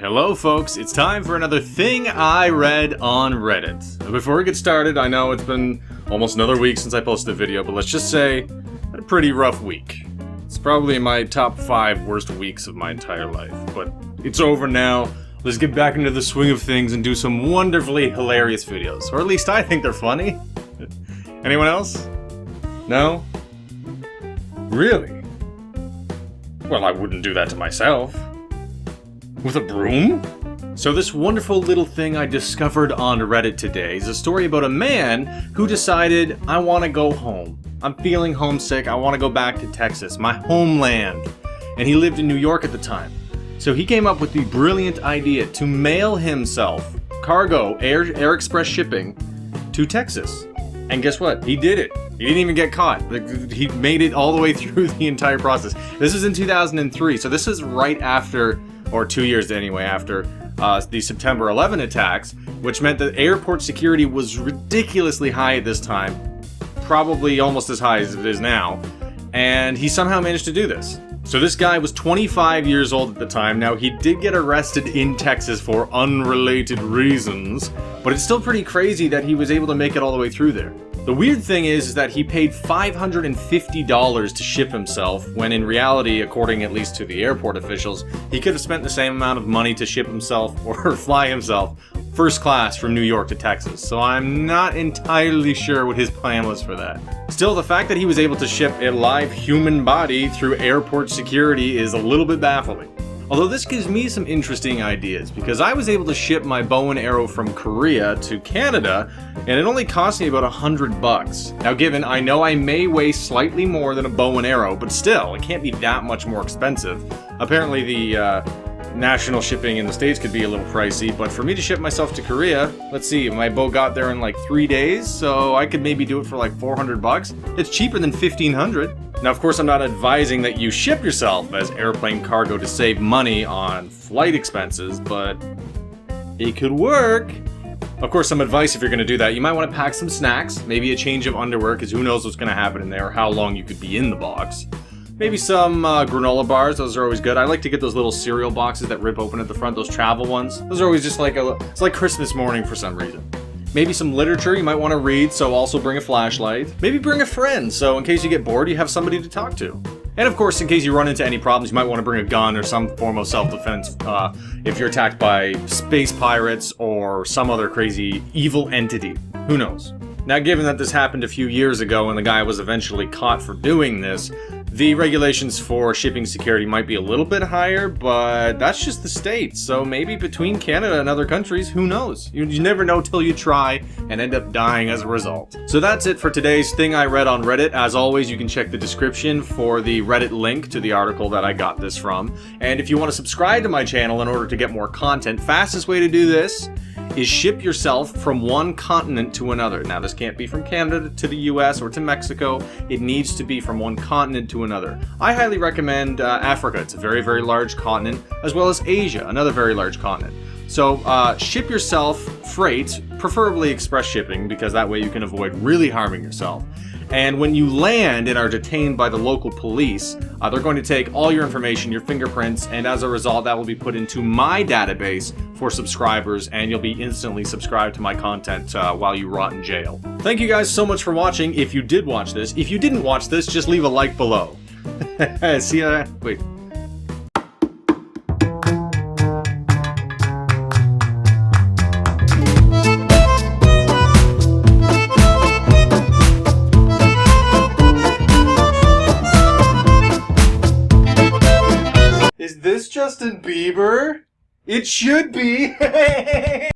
Hello folks, it's time for another thing I read on Reddit. Before we get started, I know it's been almost another week since I posted a video, but let's just say, I had a pretty rough week. It's probably in my top 5 worst weeks of my entire life, but it's over now. Let's get back into the swing of things and do some wonderfully hilarious videos. Or at least I think they're funny. Anyone else? No? Really? Well, I wouldn't do that to myself. With a broom? So this wonderful little thing I discovered on Reddit today is a story about a man who decided, I want to go home. I'm feeling homesick, I want to go back to Texas, my homeland. And he lived in New York at the time. So he came up with the brilliant idea to mail himself cargo, air express shipping, to Texas. And guess what? He did it. He didn't even get caught. He made it all the way through the entire process. This was in 2003, so this is right after, or 2 years anyway, after the September 11 attacks, which meant that airport security was ridiculously high at this time, probably almost as high as it is now, and he somehow managed to do this. So this guy was 25 years old at the time. Now, he did get arrested in Texas for unrelated reasons, but it's still pretty crazy that he was able to make it all the way through there. The weird thing is that he paid $550 to ship himself, when in reality, according at least to the airport officials, he could have spent the same amount of money to ship himself or fly himself first class from New York to Texas. So I'm not entirely sure what his plan was for that. Still, the fact that he was able to ship a live human body through airport security is a little bit baffling. Although this gives me some interesting ideas, because I was able to ship my bow and arrow from Korea to Canada, and it only cost me about $100. Now given, I know I may weigh slightly more than a bow and arrow, but still, it can't be that much more expensive. Apparently the national shipping in the States could be a little pricey, but for me to ship myself to Korea, let's see, my bow got there in like 3 days, so I could maybe do it for like $400. It's cheaper than $1,500. Now, of course, I'm not advising that you ship yourself as airplane cargo to save money on flight expenses, but it could work. Of course, some advice if you're going to do that, you might want to pack some snacks, maybe a change of underwear, because who knows what's going to happen in there, or how long you could be in the box. Maybe some granola bars, those are always good. I like to get those little cereal boxes that rip open at the front, those travel ones. Those are always just like it's like Christmas morning for some reason. Maybe some literature you might want to read, so also bring a flashlight. Maybe bring a friend, so in case you get bored, you have somebody to talk to. And of course, in case you run into any problems, you might want to bring a gun or some form of self-defense if you're attacked by space pirates or some other crazy evil entity. Who knows? Now, given that this happened a few years ago and the guy was eventually caught for doing this, the regulations for shipping security might be a little bit higher, but that's just the States, so maybe between Canada and other countries, who knows? You never know till you try and end up dying as a result. So that's it for today's thing I read on Reddit. As always, you can check the description for the Reddit link to the article that I got this from. And if you want to subscribe to my channel in order to get more content, fastest way to do this is ship yourself from one continent to another. Now, this can't be from Canada to the US or to Mexico. It needs to be from one continent to another. I highly recommend Africa. It's a very, very large continent, as well as Asia, another very large continent. So ship yourself freight, preferably express shipping, because that way you can avoid really harming yourself. And when you land and are detained by the local police, they're going to take all your information, your fingerprints, and as a result, that will be put into my database for subscribers, and you'll be instantly subscribed to my content while you rot in jail. Thank you guys so much for watching, if you did watch this. If you didn't watch this, just leave a like below. See ya. Wait. Is this Justin Bieber? It should be!